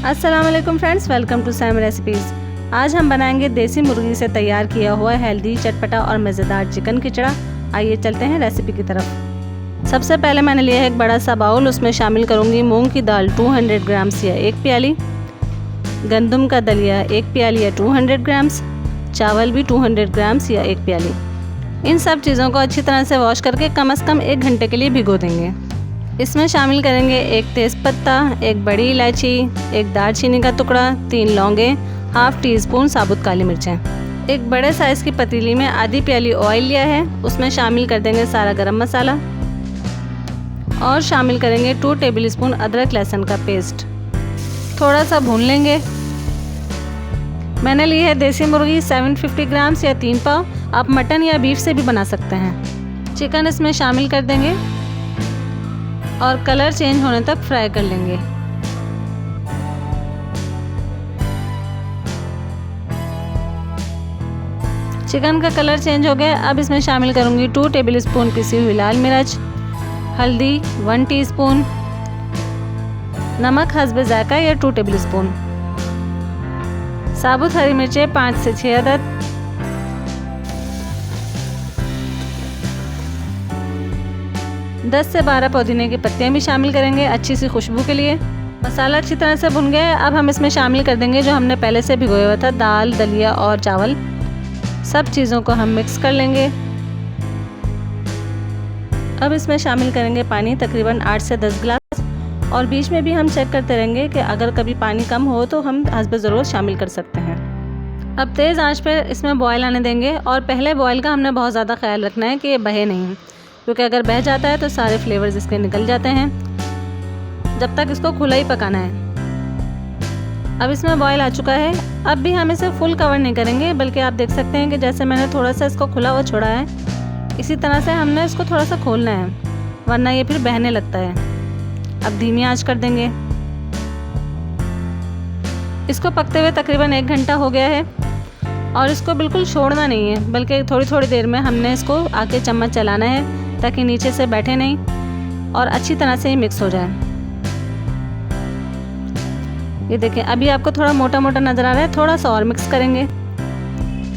अस्सलाम वालेकुम friends, welcome to Sam recipes. आज हम बनाएंगे देसी मुर्गी से तैयार किया हुआ हेल्दी, चटपटा और मज़ेदार चिकन खिचड़ा। आइए चलते हैं रेसिपी की तरफ। सबसे पहले मैंने लिया है एक बड़ा सा बाउल। उसमें शामिल करूंगी मूंग की दाल 200 ग्राम्स या 1 प्याली, गंदम का दलिया 1 प्याली या 200 ग्राम्स, चावल भी 200 ग्राम्स या 1 प्याली। इन सब चीज़ों को अच्छी तरह से वॉश करके कम से कम 1 घंटे के लिए भिगो देंगे। इसमें शामिल करेंगे 1 तेज़पत्ता, 1 बड़ी इलायची, 1 दालचीनी का टुकड़ा, 3 लौंगे, हाफ टी स्पून साबुत काली मिर्चें। एक बड़े साइज़ की पतीली में आधी प्याली ऑयल लिया है। उसमें शामिल कर देंगे सारा गरम मसाला और शामिल करेंगे 2 टेबल स्पून अदरक लहसुन का पेस्ट। थोड़ा सा भून लेंगे। मैंने ली है देसी मुर्गी 750 ग्राम्स या 3 पाव। आप मटन या बीफ से भी बना सकते हैं। चिकन इसमें शामिल कर देंगे और कलर चेंज होने तक फ्राई कर लेंगे। चिकन का कलर चेंज हो गया। अब इसमें शामिल करूंगी 2 टेबल स्पून पिसी हुई लाल मिर्च, हल्दी 1 टीस्पून, नमक हस्बे जायका या 2 टेबल स्पून, साबुत हरी मिर्चें 5 से 6 अदद, दस से 12 पुदीने की पत्तियां भी शामिल करेंगे अच्छी सी खुशबू के लिए। मसाला अच्छी तरह से भुन गया है। अब हम इसमें शामिल कर देंगे जो हमने पहले से भिगोया हुआ था दाल, दलिया और चावल। सब चीज़ों को हम मिक्स कर लेंगे। अब इसमें शामिल करेंगे पानी, तकरीबन 8 से 10 गिलास। और बीच में भी हम चेक करते रहेंगे कि अगर कभी पानी कम हो तो हम हस्बे ज़रूरत शामिल कर सकते हैं। अब तेज़ आंच पर इसमें बॉयल आने देंगे और पहले बॉयल का हमने बहुत ज़्यादा ख्याल रखना है कि ये बहे नहीं, क्योंकि अगर बह जाता है तो सारे फ्लेवर्स इसके निकल जाते हैं। जब तक इसको खुला ही पकाना है। अब इसमें बॉयल आ चुका है। अब भी हम इसे फुल कवर नहीं करेंगे, बल्कि आप देख सकते हैं कि जैसे मैंने थोड़ा सा इसको खुला हुआ छोड़ा है, इसी तरह से हमने इसको थोड़ा सा खोलना है, वरना ये फिर बहने लगता है। अब धीमी आंच कर देंगे। इसको पकते हुए तकरीबन 1 घंटा हो गया है और इसको बिल्कुल छोड़ना नहीं है, बल्कि थोड़ी थोड़ी देर में हमने इसको आके चम्मच चलाना है ताकि नीचे से बैठे नहीं और अच्छी तरह से ही मिक्स हो जाए। ये देखिए, अभी आपको थोड़ा मोटा मोटा नज़र आ रहा है। थोड़ा सा और मिक्स करेंगे।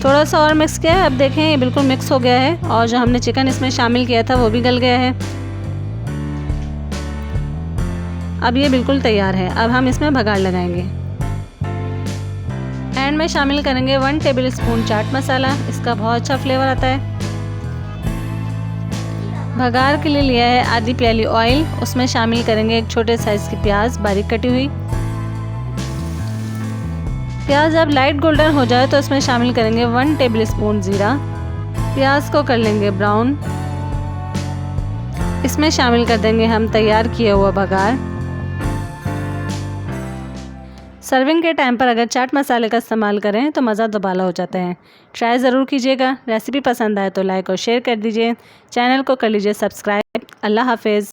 थोड़ा सा और मिक्स किया है। अब देखें ये बिल्कुल मिक्स हो गया है और जो हमने चिकन इसमें शामिल किया था वो भी गल गया है। अब ये बिल्कुल तैयार है। अब हम इसमें भगाड़ लगाएंगे। एंड में शामिल करेंगे 1 टेबल स्पून चाट मसाला। इसका बहुत अच्छा फ्लेवर आता है। भगार के लिए लिया है आधी प्याली ऑयल। उसमें शामिल करेंगे एक छोटे साइज़ की प्याज बारीक कटी हुई। प्याज अब लाइट गोल्डन हो जाए तो इसमें शामिल करेंगे 1 टेबल स्पून ज़ीरा। प्याज को कर लेंगे ब्राउन। इसमें शामिल कर देंगे हम तैयार किया हुआ भगार। सर्विंग के टाइम पर अगर चाट मसाले का इस्तेमाल करें तो मज़ा दोबाला हो जाता है। ट्राई ज़रूर कीजिएगा। रेसिपी पसंद आए तो लाइक और शेयर कर दीजिए। चैनल को कर लीजिए सब्सक्राइब। अल्लाह हाफिज़।